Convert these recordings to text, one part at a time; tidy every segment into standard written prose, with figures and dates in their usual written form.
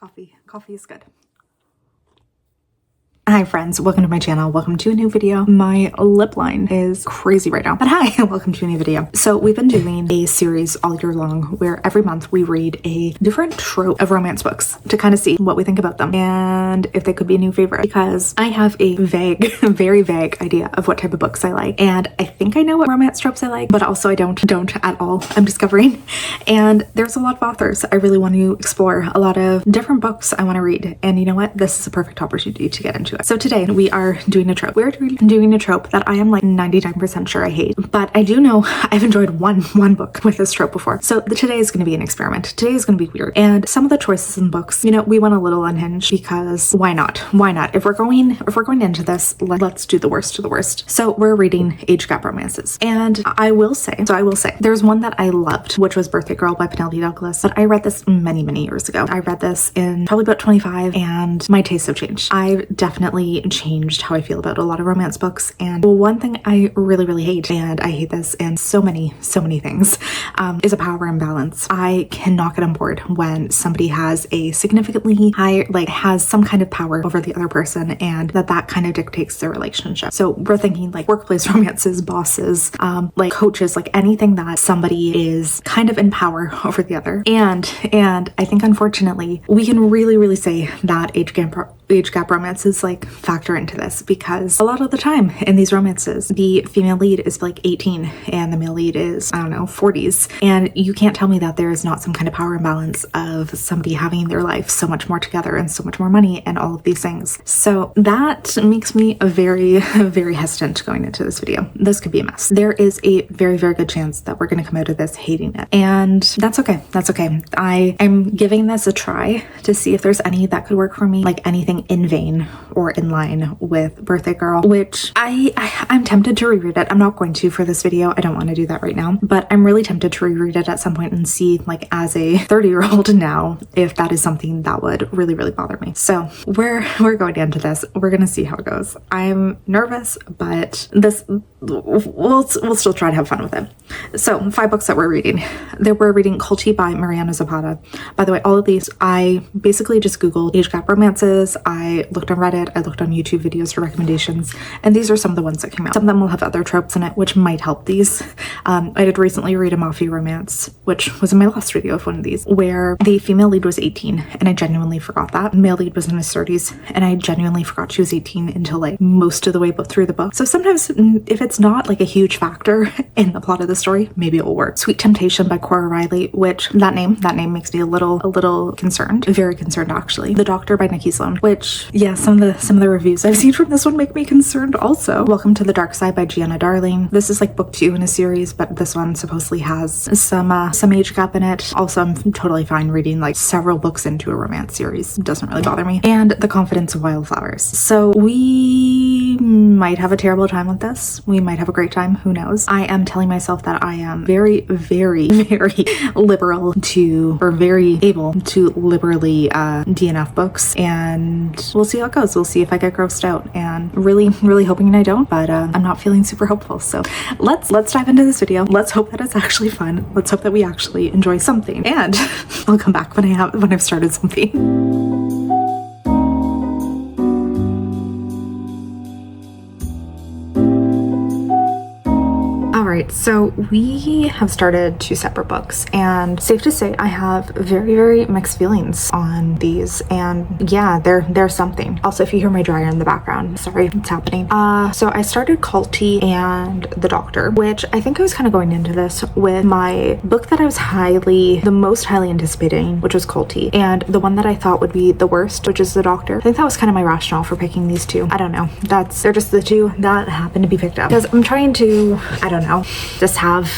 Coffee is good. Hi friends, welcome to my channel. Welcome to a new video. My lip line is crazy right now, but hi, welcome to a new video. So we've been doing a series all year long where every month we read a different trope of romance books to kind of see what we think about them and if they could be a new favorite, because I have a vague, very vague idea of what type of books I like, and I think I know what romance tropes I like, but also I don't at all. I'm discovering, and there's a lot of authors I really want to explore, a lot of different books I want to read, and you know what, this is a perfect opportunity to get into it. So today we are doing a trope. We're doing a trope that I am like 99% sure I hate, but I do know I've enjoyed one book with this trope before. So today is going to be an experiment. Today is going to be weird, and some of the choices in books, you know, we went a little unhinged because why not? Why not? If we're going into this, let's do the worst to the worst. So we're reading age gap romances, and I will say there's one that I loved, which was Birthday Girl by Penelope Douglas, but I read this many years ago. I read this in probably about 25, and my tastes have changed. I've definitely changed how I feel about a lot of romance books, and one thing I really hate, and I hate this in so many things, is a power imbalance. I cannot get on board when somebody has a significantly high, like has some kind of power over the other person, and that kind of dictates their relationship. So we're thinking like workplace romances, bosses, like coaches, like anything that somebody is kind of in power over the other. And I think unfortunately we can really say that age gap romances like factor into this, because a lot of the time in these romances the female lead is like 18 and the male lead is, I don't know, 40s, and you can't tell me that there is not some kind of power imbalance of somebody having their life so much more together and so much more money and all of these things. So that makes me very hesitant going into this video. This could be a mess. There is a very good chance that we're going to come out of this hating it, and that's okay. I am giving this a try to see if there's any that could work for me, like anything in vein or in line with Birthday Girl, which I'm tempted to reread it. I'm not going to for this video. I don't want to do that right now, but I'm really tempted to reread it at some point and see, like as a 30-year-old now, if that is something that would really bother me. So we're going into this. We're gonna see how it goes. I'm nervous, but this we'll still try to have fun with it. So 5 books that we're reading. We're reading Culty by Mariana Zapata. By the way, all of these I basically just googled age gap romances. I looked on Reddit, I looked on YouTube videos for recommendations, and these are some of the ones that came out. Some of them will have other tropes in it, which might help these. I did recently read a mafia romance, which was in my last video of one of these, where the female lead was 18, and I genuinely forgot that. The male lead was in his 30s, and I genuinely forgot she was 18 until like most of the way through the book. So sometimes if it's not like a huge factor in the plot of the story, maybe it will work. Sweet Temptation by Cora Riley, which that name makes me a little concerned, very concerned actually. The Doctor by Nikki Sloan, which yeah, some of the reviews I've seen from this one make me concerned also. Welcome to the Dark Side by Gianna Darling. This is like book 2 in a series, but this one supposedly has some age gap in it. Also, I'm totally fine reading like several books into a romance series. It doesn't really bother me. And The Confidence of Wildflowers. So we might have a terrible time with this. We might have a great time, who knows. I am telling myself that I am very liberal to, or very able to liberally DNF books, and we'll see how it goes. We'll see if I get grossed out, and really hoping I don't, but I'm not feeling super hopeful. So let's dive into this video. Let's hope that it's actually fun. Let's hope that we actually enjoy something, and I'll come back when I've started something. Alright, so we have started 2 separate books, and safe to say I have very mixed feelings on these, and yeah, they're something. Also, if you hear my dryer in the background, sorry, it's happening. So I started Culty and The Doctor, which I think I was kind of going into this with my book that I was the most highly anticipating, which was Culty, and the one that I thought would be the worst, which is The Doctor. I think that was kind of my rationale for picking these 2. I don't know. They're just the 2 that happened to be picked up, because I'm trying to, I don't know, just have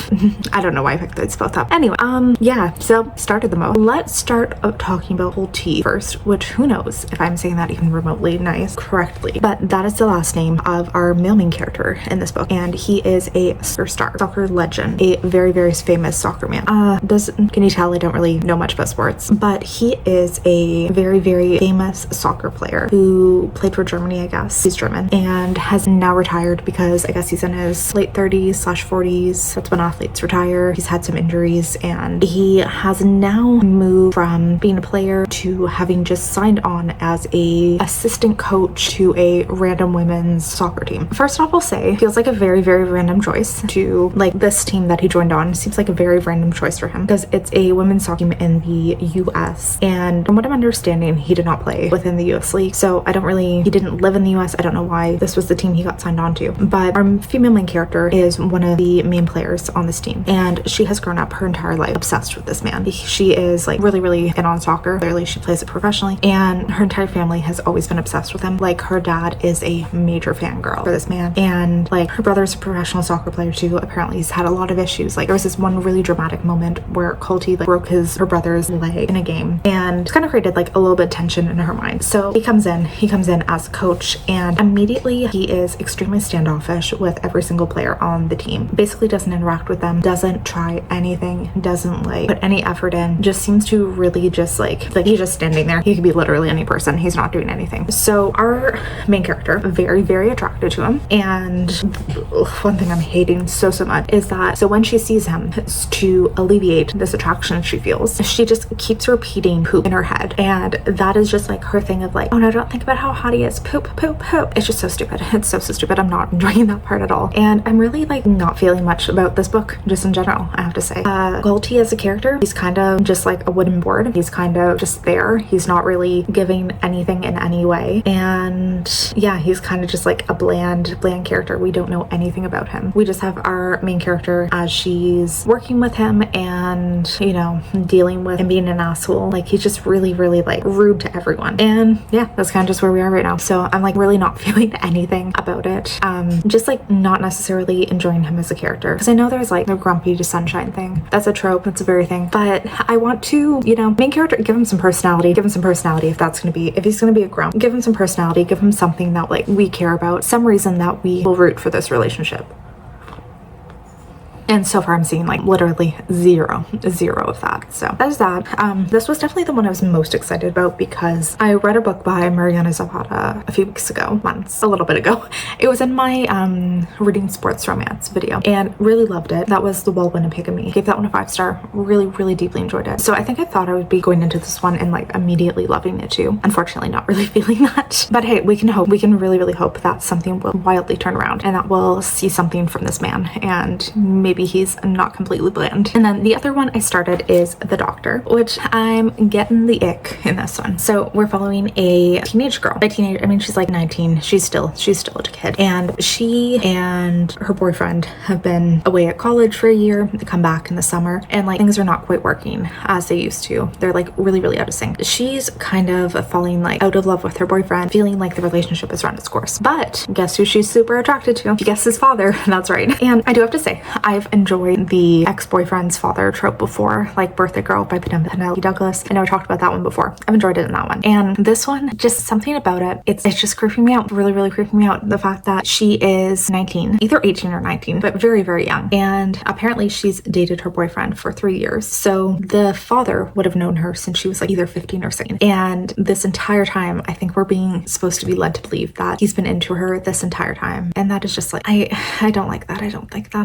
I don't know why I picked those both up. Anyway, yeah, so started them out. Let's start talking about Culty first, which who knows if I'm saying that even remotely correctly, but that is the last name of our male main character in this book, and he is a soccer legend, a very famous soccer man. Can you tell I don't really know much about sports, but he is a very famous soccer player who played for Germany, I guess. He's German and has now retired because I guess he's in his late 30s/40s 40s. That's when athletes retire. He's had some injuries, and he has now moved from being a player to having just signed on as a assistant coach to a random women's soccer team. First off, I'll say, feels like a very, very random choice to like this team that he joined on. Seems like a very random choice for him because it's a women's soccer team in the US, and from what I'm understanding, he did not play within the US league, so he didn't live in the US. I don't know why this was the team he got signed on to, but our female main character is one of the main players on this team, and she has grown up her entire life obsessed with this man. She is like really, really in on soccer. Clearly she plays it professionally, and her entire family has always been obsessed with him. Like, her dad is a major fangirl for this man, and like her brother's a professional soccer player too. Apparently he's had a lot of issues. Like, there was this one really dramatic moment where Colty like broke her brother's leg in a game, and kind of created like a little bit of tension in her mind. So he comes in as a coach, and immediately he is extremely standoffish with every single player on the team. Basically doesn't interact with them, doesn't try anything, doesn't like put any effort in, just seems to really just like he's just standing there. He could be literally any person. He's not doing anything. So our main character, very, very attracted to him, and one thing I'm hating so much is that so when she sees him, to alleviate this attraction she feels, she just keeps repeating poop in her head, and that is just like her thing of like, oh no, don't think about how hot he is, poop, poop, poop. It's just so stupid. It's so stupid. I'm not enjoying that part at all, and I'm really like not feeling much about this book just in general, I have to say. Colty as a character, he's kind of just like a wooden board. He's kind of just there. He's not really giving anything in any way, and yeah, he's kind of just like a bland character. We don't know anything about him. We just have our main character as she's working with him and, you know, dealing with him being an asshole. Like, he's just really, really like rude to everyone, and yeah, that's kind of just where we are right now. So I'm like really not feeling anything about it. Just like not necessarily enjoying him as a character, because I know there's like the grumpy to sunshine thing. That's a trope. That's a very thing, but I want to, you know, main character, give him some personality. If he's gonna be a grump, give him some personality, give him something that like we care about, some reason that we will root for this relationship. And so far I'm seeing like literally zero of that. So that is that. This was definitely the one I was most excited about because I read a book by Mariana Zapata a few weeks ago, a little bit ago. It was in my reading sports romance video and really loved it. That was The Baldwin Epigamy. Gave that one a 5-star. Really, really deeply enjoyed it. So I think I thought I would be going into this one and like immediately loving it too. Unfortunately, not really feeling that. But hey, we can hope. We can really, really hope that something will wildly turn around and that we'll see something from this man, and maybe he's not completely bland. And then the other one I started is The Doctor, which I'm getting the ick in this one. So we're following a teenage girl. By teenage, I mean she's like 19. She's still a kid, and she and her boyfriend have been away at college for a year. They come back in the summer, and like things are not quite working as they used to. They're like really, really out of sync. She's kind of falling like out of love with her boyfriend, feeling like the relationship has run its course. But guess who she's super attracted to? Guess his father. That's right. And I do have to say, I've enjoyed the ex-boyfriend's father trope before, like Birthday Girl by Penelope Douglas. I know I talked about that one before. I've enjoyed it in that one. And this one, just something about it, it's just creeping me out. Really, really creeping me out. The fact that she is 19, either 18 or 19, but very, very young. And apparently she's dated her boyfriend for 3 years. So the father would have known her since she was like either 15 or 16. And this entire time, I think we're being supposed to be led to believe that he's been into her this entire time. And that is just like, I don't like that. I don't like that.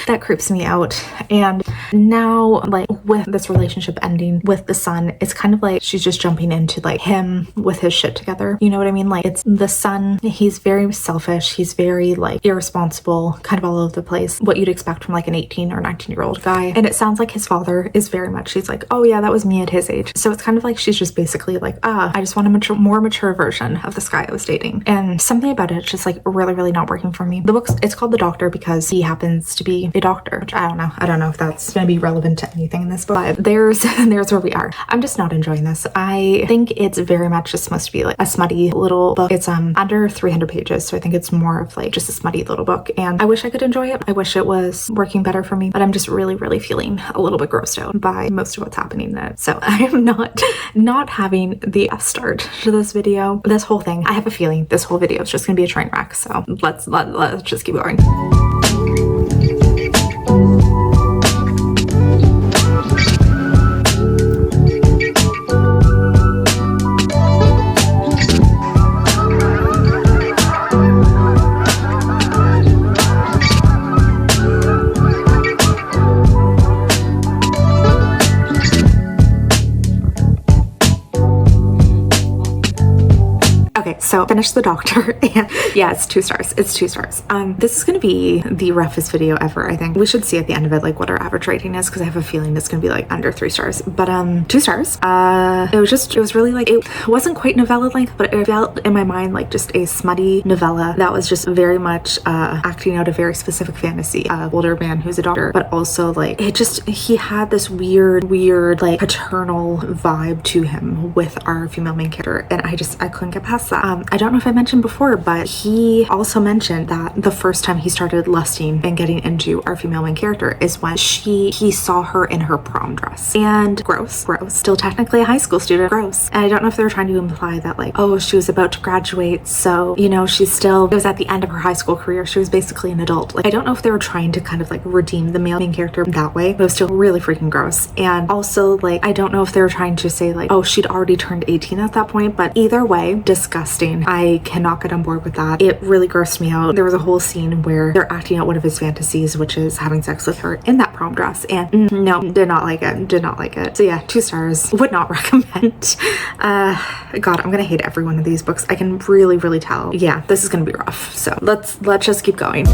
That creeps me out. And now, like, with this relationship ending with the son, it's kind of like she's just jumping into like him with his shit together. You know what I mean? Like, it's the son, he's very selfish, he's very like irresponsible, kind of all over the place, what you'd expect from like an 18 or 19-year-old guy. And it sounds like his father is very much, he's like, oh yeah, that was me at his age. So it's kind of like she's just basically like, I just want a more mature version of this guy I was dating. And something about it's just like really, really not working for me. The book's, it's called The Doctor because he happens to be a doctor, which I don't know if that's going to be relevant to anything in this book, but there's where we are. I'm just not enjoying this. I think it's very much just supposed to be like a smutty little book. It's under 300 pages, so I think it's more of like just a smutty little book, and I wish I could enjoy it. I wish it was working better for me, but I'm just really, really feeling a little bit grossed out by most of what's happening in it. So I am not having the best start to this video. This whole thing, I have a feeling this whole video is just gonna be a train wreck, so let's just keep going. Okay, so finished The Doctor, and yeah, it's 2 stars. It's 2 stars. This is gonna be the roughest video ever, I think. We should see at the end of it, like, what our average rating is, because I have a feeling it's gonna be, like, under 3 stars. But, 2 stars. It was really, like, it wasn't quite novella length, but it felt in my mind like just a smutty novella that was just very much, acting out a very specific fantasy. Older man who's a doctor, but also, like, he had this weird, like, paternal vibe to him with our female main character, and I couldn't get past that. I don't know if I mentioned before, but he also mentioned that the first time he started lusting and getting into our female main character is when he saw her in her prom dress. And gross, still technically a high school student, gross. And I don't know if they were trying to imply that, like, oh, she was about to graduate, so, you know, it was at the end of her high school career, she was basically an adult. Like, I don't know if they were trying to kind of, like, redeem the male main character that way, but it was still really freaking gross. And also, like, I don't know if they were trying to say, like, oh, she'd already turned 18 at that point, but either way, disgusting. I cannot get on board with that. It really grossed me out. There was a whole scene where they're acting out one of his fantasies, which is having sex with her in that prom dress, and no, did not like it. So yeah, 2 stars. Would not recommend. God, I'm gonna hate every one of these books. I can really tell. Yeah, this is gonna be rough. So let's just keep going.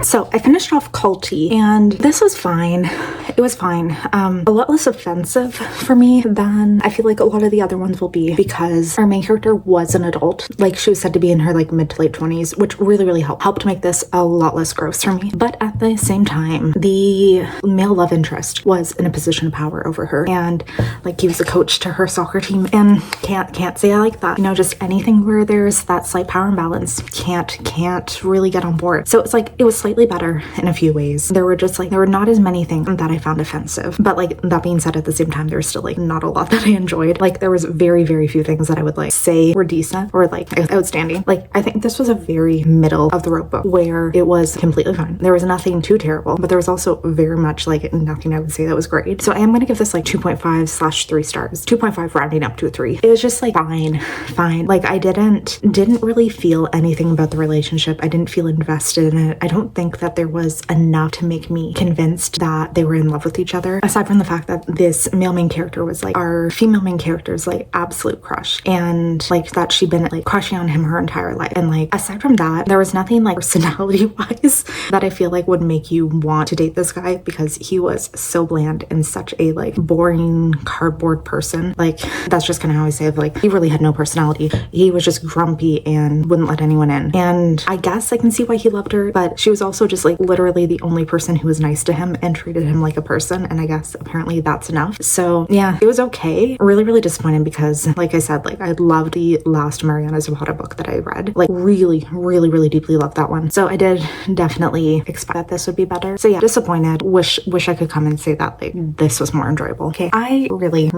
So I finished off Culty, and this was fine. It was fine. A lot less offensive for me than I feel like a lot of the other ones will be, because our main character was an adult. Like, she was said to be in her, like, mid to late 20s, which really helped make this a lot less gross for me. But at the same time, the male love interest was in a position of power over her, and, like, he was a coach to her soccer team, and can't say I like that. You know, just anything where there's that slight power imbalance, can't really get on board. So it's like, it was slightly better in a few ways. There were not as many things that I found offensive, but, like, that being said, at the same time, there's still, like, not a lot that I enjoyed. Like, there was very few things that I would, like, say were decent or, like, outstanding. Like, I think this was a very middle of the road book where it was completely fine. There was nothing too terrible, but there was also very much, like, nothing I would say that was great. So I am going to give this, like, 2.5/3 stars. 2.5 rounding up to a 3. It was just, like, fine. Like, I didn't really feel anything about the relationship. I didn't feel invested in it. I don't think that there was enough to make me convinced that they were in love with each other, aside from the fact that this male main character was, like, our female main character's, like, absolute crush, and, like, that she'd been, like, crushing on him her entire life. And, like, aside from that, there was nothing, like, personality wise that I feel like would make you want to date this guy, because he was so bland and such a, like, boring cardboard person. Like, that's just kind of how I say it. Like, he really had no personality. He was just grumpy and wouldn't let anyone in. And I guess I can see why he loved her, but she was also just, like, literally the only person who was nice to him and treated him like a person, and I guess apparently that's enough. So yeah, it was okay. Really disappointed, because, like I said, like, I loved the last Mariana Zapata book that I read. Like, really deeply loved that one. So I did definitely expect that this would be better. So yeah, disappointed. Wish I could come and say that, like, this was more enjoyable. Okay, I really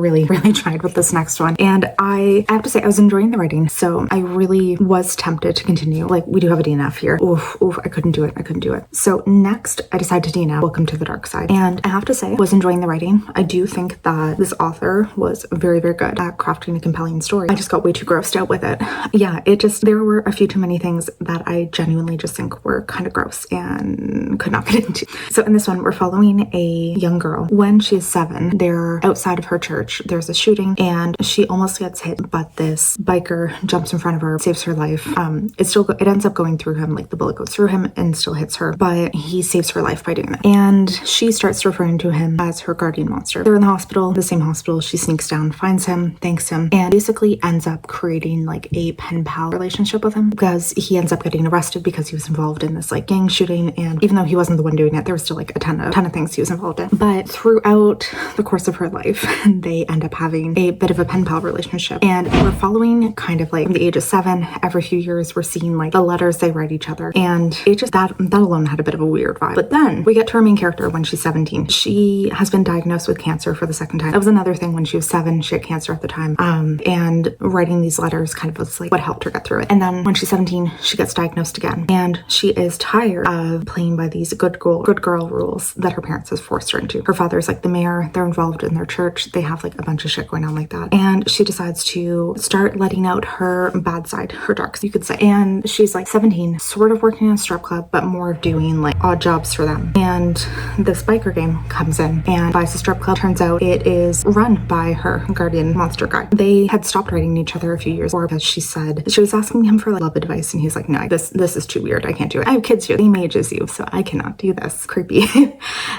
tried with this next one, and I have to say I was enjoying the writing, so I really was tempted to continue. Like, we do have a DNF here. Oof, I couldn't do it. So next, I decided to DNF Welcome to the Dark Side, and I have to say, I was enjoying the writing. I do think that this author was very good at crafting a compelling story. I just got way too grossed out with it. Yeah, there were a few too many things that I genuinely just think were kind of gross and could not get into. So in this one, we're following a young girl. When she is 7, they're outside of her church. There's a shooting, and she almost gets hit, but this biker jumps in front of her, saves her life. It ends up going through him, like, the bullet goes through him and still hits her, but he saves her life by doing that. And she starts referring to him as her guardian monster. They're in the same hospital. She sneaks down, finds him, thanks him, and basically ends up creating, like, a pen pal relationship with him, because he ends up getting arrested because he was involved in this, like, gang shooting, and even though he wasn't the one doing it, there was still, like, a ton of things he was involved in. But throughout the course of her life, they end up having a bit of a pen pal relationship, and we're following kind of, like, from the age of 7, every few years we're seeing, like, the letters they write each other, and it just, that alone had a bit of a weird vibe. But then we get to our main character when she's 17. she has been diagnosed with cancer for the second time. That was another thing. When she was 7, she had cancer at the time. And writing these letters kind of was like what helped her get through it. And then when she's 17, she gets diagnosed again, and she is tired of playing by these good girl rules that her parents has forced her into. Her father's like the mayor, they're involved in their church, they have like a bunch of shit going on like that, and she decides to start letting out her bad side, her dark side, you could say. And she's like 17, sort of working in a strip club, but more doing like odd jobs for them. And this biker gang comes in and buys the strip club. Turns out it is run by her guardian monster guy. They had stopped writing each other a few years before because she said she was asking him for like love advice, and he's like, no, this is too weird, I can't do it. I have kids here, same age as you, so I cannot do this. Creepy.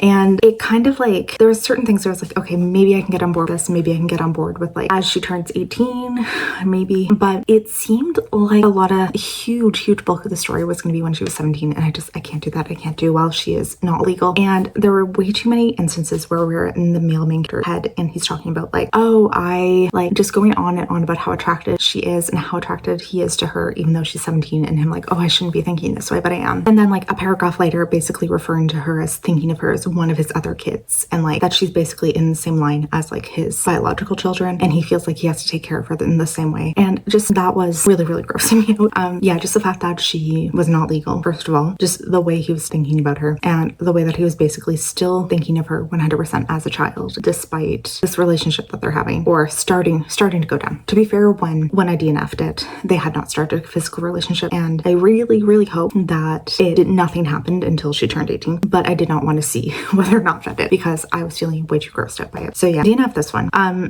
And it kind of like, there were certain things where I was like, okay, maybe I can get on board with this, maybe I can get on board with like as she turns 18, maybe. But it seemed like a lot of huge bulk of the story was going to be when she was 17, and I can't do that. I can't do while she is not legal. And there were way too many instances where we were in the male main character's head, and he's talking about like, oh, I like just going on and on about how attracted she is and how attracted he is to her, even though she's 17, and him like, oh, I shouldn't be thinking this way, but I am. And then like a paragraph later, basically referring to her as thinking of her as one of his other kids, and like that she's basically in the same line as like his biological children, and he feels like he has to take care of her in the same way. And just that was really grossing me out. Yeah, just the fact that she was not legal, first of all, just the way he was thinking about her, and the way that he was basically still thinking of her 100% as a child, despite this relationship that they're having, or starting to go down. To be fair, when I DNF'd it, they had not started a physical relationship, and I really hope that nothing happened until she turned 18, but I did not want to see whether or not that did, because I was feeling way too grossed out by it. So yeah, DNF this one.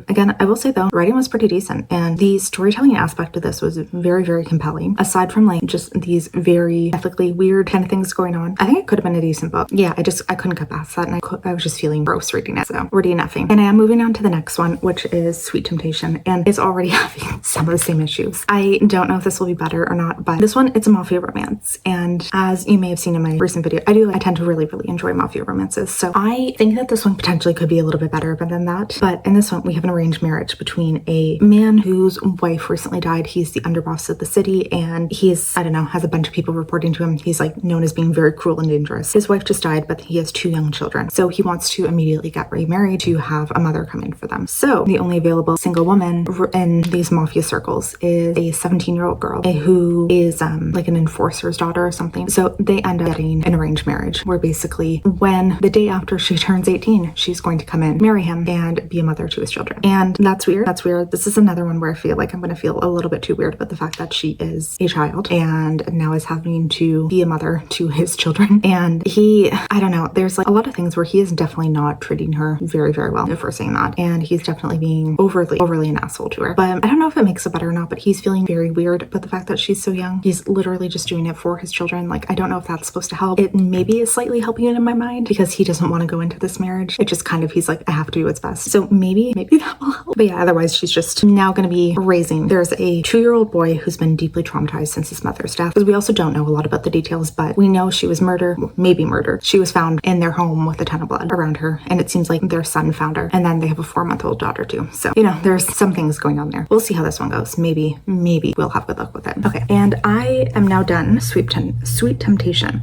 Again, I will say though, writing was pretty decent, and the storytelling aspect of this was very compelling. Aside from like just these very ethically weird kind of things going on, I think it could have been a decent book. Yeah, I couldn't get past that, and I was just feeling gross reading it, so we're DNFing. And I am moving on to the next one, which is Sweet Temptation, and it's already having some of the same issues. I don't know if this will be better or not, but this one, it's a mafia romance, and as you may have seen in my recent video, I tend to really enjoy mafia romances, so I think that this one potentially could be a little bit better than that. But in this one, we have an arranged marriage between a man whose wife recently died. He's the underboss of the city, and he's, I don't know, has a bunch of people reporting to him. He's like known as being very cruel and dangerous. His wife just died, but he has 2 young children, so he wants to immediately get remarried to have a mother come in for them. So the only available single woman in these mafia circles is a 17-year-old girl who is like an enforcer's daughter or something. So they end up getting an arranged marriage, where basically when the day after she turns 18, she's going to come in, marry him, and be a mother to his children. And that's weird. This is another one where I feel like I'm going to feel a little bit too weird about the fact that she is a child and now is having to be a mother to his children. And I don't know, there's like a lot of things where he is definitely not treating her very well, if we're saying that. And he's definitely being overly an asshole to her. But I don't know if it makes it better or not, but he's feeling very weird about the fact that she's so young. He's literally just doing it for his children. Like, I don't know if that's supposed to help. It maybe is slightly helping it in my mind, because he doesn't want to go into this marriage. It just kind of, he's like, I have to do what's best. So maybe that will help. But yeah, otherwise she's just now going to be raising. There's a 2-year-old boy who's been deeply traumatized since his mother's death. Because we also don't know a lot about the details, but we know she was maybe murdered. She was found in their home with a ton of blood around her, and it seems like their son found her. And then they have a 4-month-old daughter too. So, you know, there's some things going on there. We'll see how this one goes. Maybe we'll have good luck with it. Okay, and I am now done Sweet Temptation,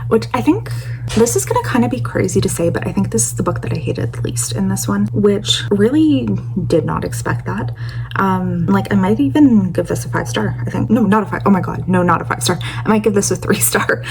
which I think this is going to kind of be crazy to say, but I think this is the book that I hated the least in this one, which really did not expect that. Like, I might even give this a 5-star. I think, no, not a 5. Oh my God, no, not a 5-star. I might give this a 3-star.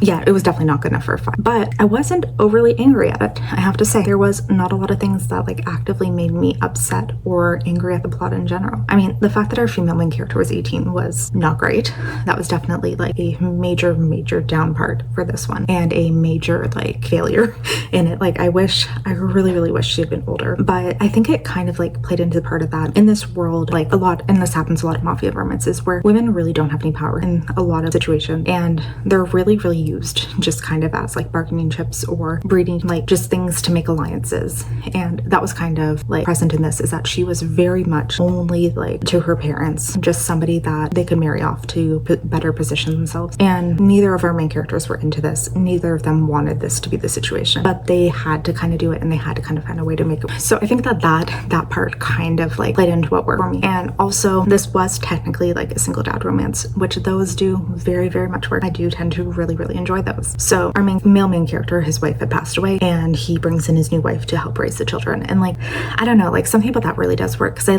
Yeah, it was definitely not good enough for a 5, but I wasn't overly angry at it. I have to say, there was not a lot of things that like actively made me upset or angry at the plot in general. I mean, the fact that our female main character was 18 was not great. That was definitely like a major down part for this one, and a major like failure in it. Like, I really wish she had been older, but I think it kind of like played into part of that in this world, like a lot, and this happens a lot in mafia romances, where women really don't have any power in a lot of situations, and they're really used just kind of as like bargaining chips or breeding, like just things to make alliances. And that was kind of like present in this, is that she was very much only like to her parents, just somebody that they could marry off to better position themselves. And neither of our main characters were into this. neither of them wanted this to be the situation, but they had to kind of do it, and they had to kind of find a way to make it. So I think that part kind of like played into what worked for me. And also, this was technically like a single dad romance, which those do very, very much work. I do tend to really, really enjoy those. So our main character, his wife had passed away, and he brings in his new wife to help raise the children. And like, I don't know, like something about that really does work, because I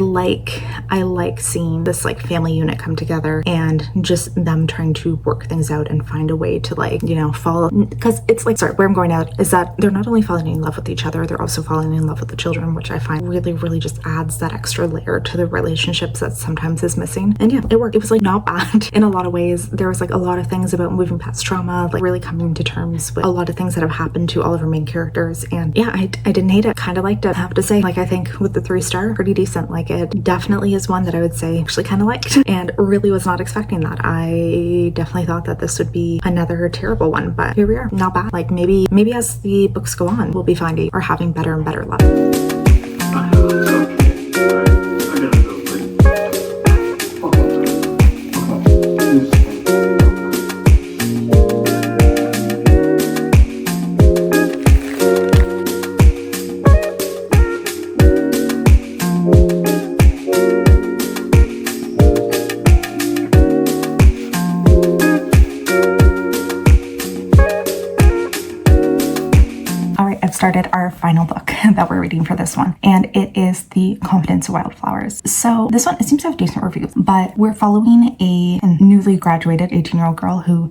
like seeing this like family unit come together and just them trying to work things out and find a way to like, you know, follow. Because it's like, sorry, where I'm going at is that they're not only falling in love with each other, they're also falling in love with the children, which I find really, really just adds that extra layer to the relationships that sometimes is missing. And yeah, it worked. It was like not bad in a lot of ways. There was like a lot of things about moving past trauma, like really coming to terms with a lot of things that have happened to all of our main characters. And yeah, I didn't hate it. Kind of liked it. I have to say, like, I think with the 3-star, pretty decent. Like, it definitely is one that I would say actually kind of liked, and really was not expecting that. I definitely thought that this would be another terrible one, but here we are. Not bad. Like, maybe as the books go on, we'll be finding or having better and better luck. Started our final book that we're reading for this one, and it is The Confidence of Wildflowers. So this one, it seems to have decent reviews, but we're following a newly graduated 18-year-old girl who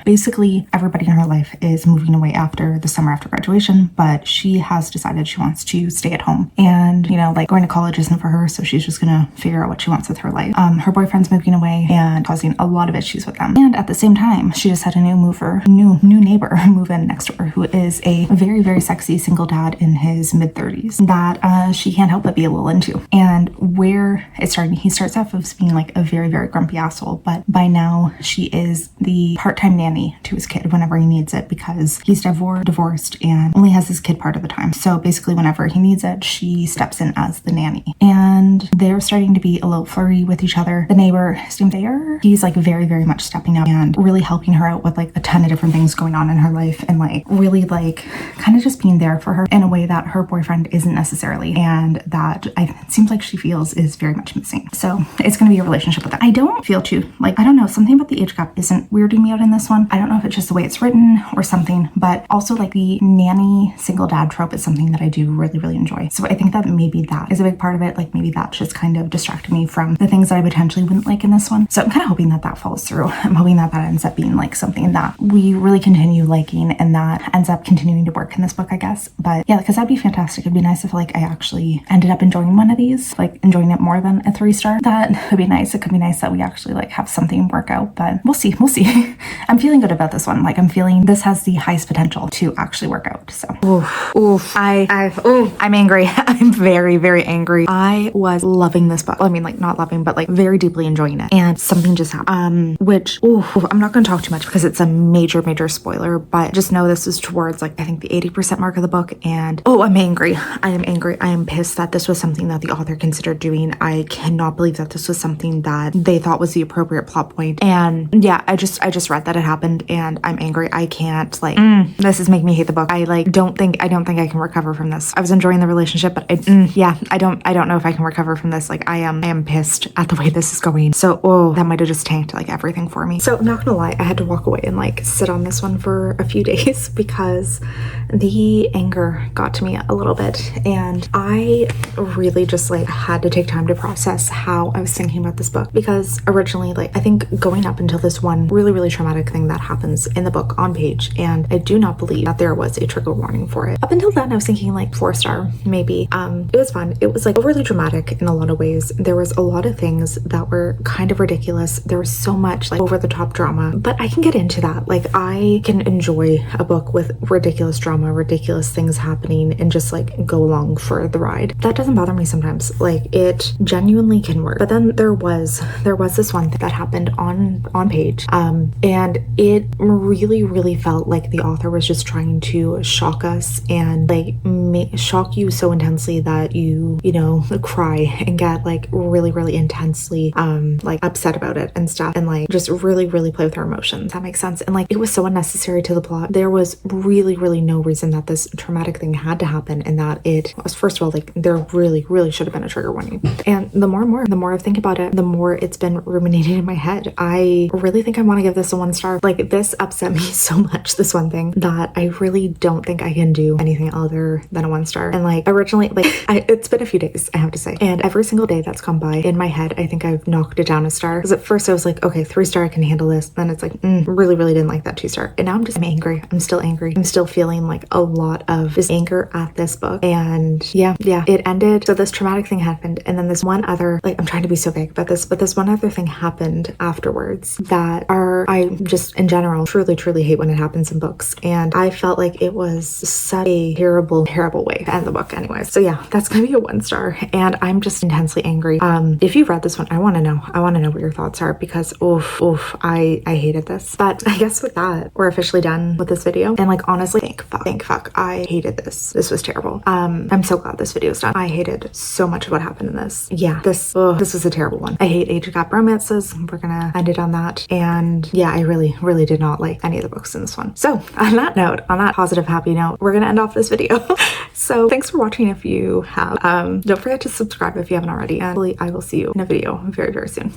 basically everybody in her life is moving away after the summer after graduation, but she has decided she wants to stay at home, and you know, like, going to college isn't for her, so she's just gonna figure out what she wants with her life. Her boyfriend's moving away and causing a lot of issues with them, and at the same time she just had a new neighbor move in next door, who is a very, very sexy single dad in his mid-30s that she can't help but be a little into. And where it started, he starts off as being like a very, very grumpy asshole, but by now she is the part-time nanny to his kid whenever he needs it, because he's divorced and only has his kid part of the time. So basically whenever he needs it, she steps in as the nanny, and they're starting to be a little flirty with each other. The neighbor, his name's Ayer, he's like very, very much stepping up and really helping her out with like a ton of different things going on in her life, and like really like kind of just being there for her in a way that her boyfriend isn't necessarily, and that it seems like she feels is very much missing. So it's going to be a relationship with that. I don't feel too, like, I don't know, something about the age gap isn't weirding me out in this one. I don't know if it's just the way it's written or something, but also like the nanny single dad trope is something that I do really, really enjoy. So I think that maybe that is a big part of it. Like, maybe that's just kind of distracting me from the things that I potentially wouldn't like in this one. So I'm kind of hoping that that follows through. I'm hoping that that ends up being like something that we really continue liking, and that ends up continuing to work in this book, I guess. But yeah, because that'd be fantastic. It'd be nice if like I actually ended up enjoying one of these, like enjoying it more than a 3-star. That would be nice. It could be nice that we actually like have something work out, but we'll see. I'm feeling good about this one. Like, I'm feeling this has the highest potential to actually work out. So I'm angry. I'm very, very angry. I was loving this book. I mean, like, not loving, but like very deeply enjoying it, and something just happened, which I'm not going to talk too much because it's a major spoiler, but just know this is towards like I think the 80% mark of the book. And I'm angry. I am angry. I am pissed that this was something that the author considered doing. I cannot believe that this was something that they thought was the appropriate plot point. And yeah, I just read that it happened, and I'm angry. I can't, like, this is making me hate the book. I don't think I can recover from this. I was enjoying the relationship, but I don't know if I can recover from this. Like, I am pissed at the way this is going. So that might have just tanked like everything for me. So not gonna lie, I had to walk away and like sit on this one for a few days because the anger got to me a little bit, and I really just like had to take time to process how I was thinking about this book, because originally, like, I think going up until this one really, really traumatic thing that happens in the book on page, and I do not believe that there was a trigger warning for it. Up until then, I was thinking like 4-star maybe. It was fun. It was like overly dramatic in a lot of ways. There was a lot of things that were kind of ridiculous. There was so much like over the top drama, but I can get into that. Like, I can enjoy a book with ridiculous drama, ridiculous things happening, and just like like go along for the ride. That doesn't bother me sometimes. Like, it genuinely can work. But then there was this one thing that happened on page, and it really felt like the author was just trying to shock us and like shock you so intensely that you know, cry and get like really intensely like upset about it and stuff, and like just really play with our emotions. That makes sense. And like, it was so unnecessary to the plot. There was really no reason that this traumatic thing had to happen, and that it was, first of all, like, there really should have been a trigger warning. And the more I think about it, the more it's been ruminating in my head. I really think I want to give this a 1 star. Like, this upset me so much, this one thing, that I really don't think I can do anything other than a 1 star. And like, originally, like, it's been a few days, I have to say, and every single day that's gone by, in my head, I think I've knocked it down a star. Because at first I was like, okay, 3 star, I can handle this. Then it's like, really didn't like that 2 star. And now I'm angry. I'm still angry. I'm still feeling like a lot of this anger at this book. And yeah, it ended. So this traumatic thing happened, and then this one other, like, I'm trying to be so vague about this, but this one other thing happened afterwards that I just in general truly hate when it happens in books. And I felt like it was such a terrible way to end the book anyway. So yeah, that's gonna be a 1 star, and I'm just intensely angry. If you've read this one, I want to know what your thoughts are, because I hated this. But I guess with that, we're officially done with this video. And like, honestly, thank fuck, I hated this. This was terrible. I'm so glad this video is done. I hated so much of what happened in this. Yeah, this was a terrible one. I hate age gap romances. We're gonna end it on that. And yeah, I really did not like any of the books in this one. So on that note, on that positive, happy note, we're gonna end off this video. So thanks for watching. If you have, don't forget to subscribe if you haven't already, and I will see you in a video very soon.